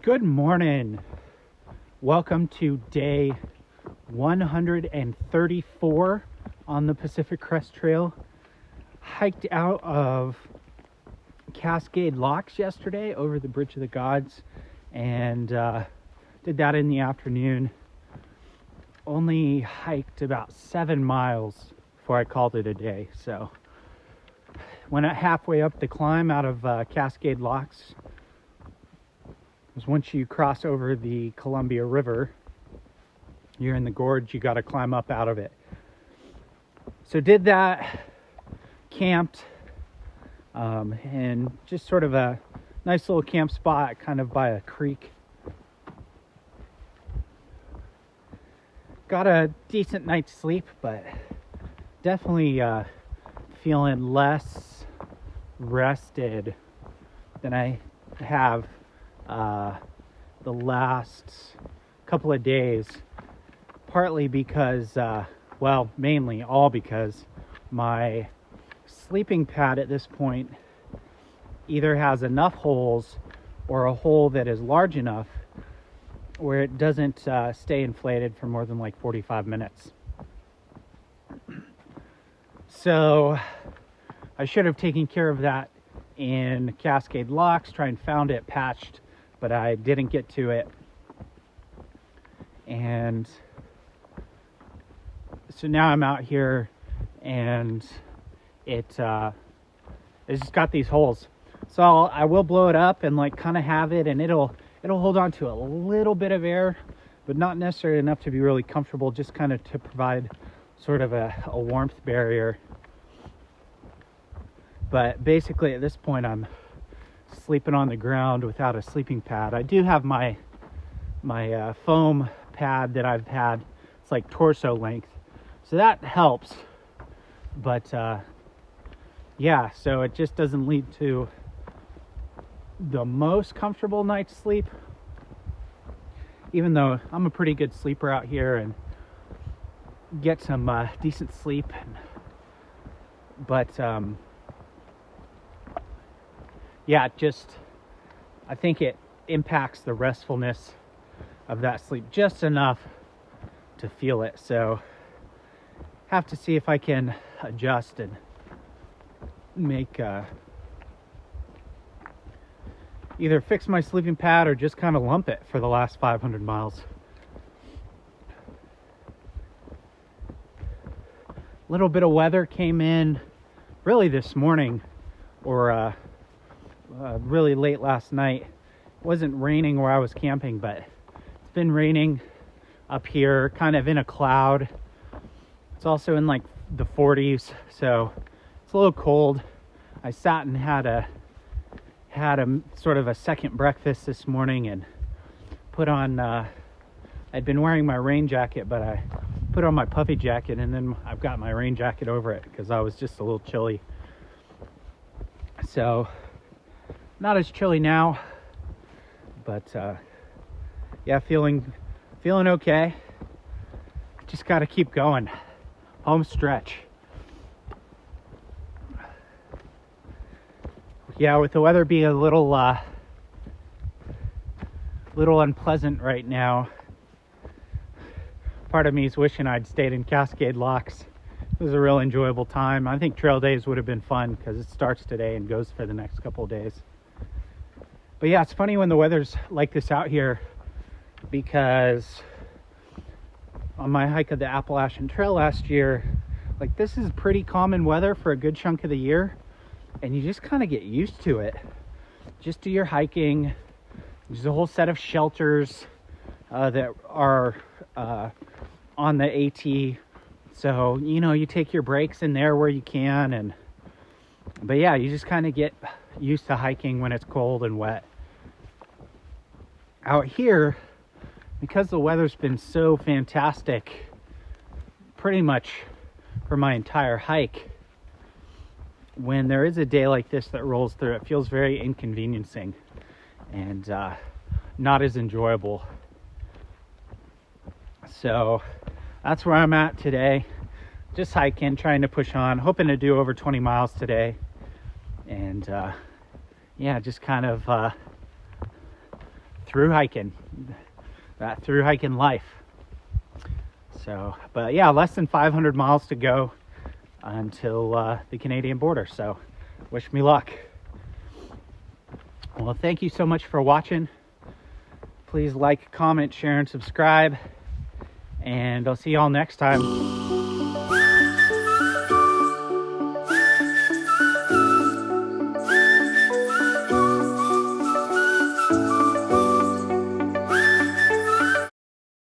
Good morning. Welcome to day 134 on the Pacific Crest Trail. Hiked out of Cascade Locks yesterday over the Bridge of the Gods and did that in the afternoon. Only hiked about 7 miles before I called it a day. So went halfway up the climb out of Cascade Locks. Because once you cross over the Columbia River, you're in the gorge, you got to climb up out of it. So did that, camped, and just sort of a nice little camp spot kind of by a creek. Got a decent night's sleep, but definitely feeling less rested than I have the last couple of days, partly because, mainly all because my sleeping pad at this point either has enough holes or a hole that is large enough where it doesn't stay inflated for more than like 45 minutes. So I should have taken care of that in Cascade Locks, try and found it patched, but I didn't get to it. And so now I'm out here and it's just got these holes. So I will blow it up and like kind of have it, and it'll hold on to a little bit of air, but not necessarily enough to be really comfortable, just kind of to provide sort of a warmth barrier. But basically at this point I'm sleeping on the ground without a sleeping pad. I do have my foam pad that I've had. It's like torso length, so that helps. But yeah, so it just doesn't lead to the most comfortable night's sleep, even though I'm a pretty good sleeper out here and get some decent sleep. But yeah, I think it impacts the restfulness of that sleep just enough to feel it. So have to see if I can adjust and make either fix my sleeping pad or just kind of lump it for the last 500 miles. A little bit of weather came in really this morning, or really late last night. It wasn't raining where I was camping, but it's been raining up here, kind of in a cloud. It's also in like the 40s, so it's a little cold. I sat and had a sort of a second breakfast this morning and put on I'd been wearing my rain jacket, but I put on my puffy jacket, and then I've got my rain jacket over it because I was just a little chilly. So not as chilly now, but yeah, feeling okay. Just got to keep going. Home stretch. Yeah, with the weather being a little unpleasant right now, part of me is wishing I'd stayed in Cascade Locks. It was a real enjoyable time. I think trail days would have been fun because it starts today and goes for the next couple of days. But yeah, it's funny when the weather's like this out here, because on my hike of the Appalachian Trail last year, like this is pretty common weather for a good chunk of the year, and you just kind of get used to it. Just do your hiking. There's a whole set of shelters that are on the AT. So, you take your breaks in there where you can. But yeah, you just kind of get used to hiking when it's cold and wet. Out here, because the weather's been so fantastic pretty much for my entire hike, when there is a day like this that rolls through, it feels very inconveniencing and not as enjoyable. So that's where I'm at today. Just hiking, trying to push on, hoping to do over 20 miles today. And yeah, just kind of through hiking, that through hiking life. So, but yeah, less than 500 miles to go until the Canadian border. So wish me luck. Well, thank you so much for watching. Please like, comment, share, and subscribe. And I'll see y'all next time.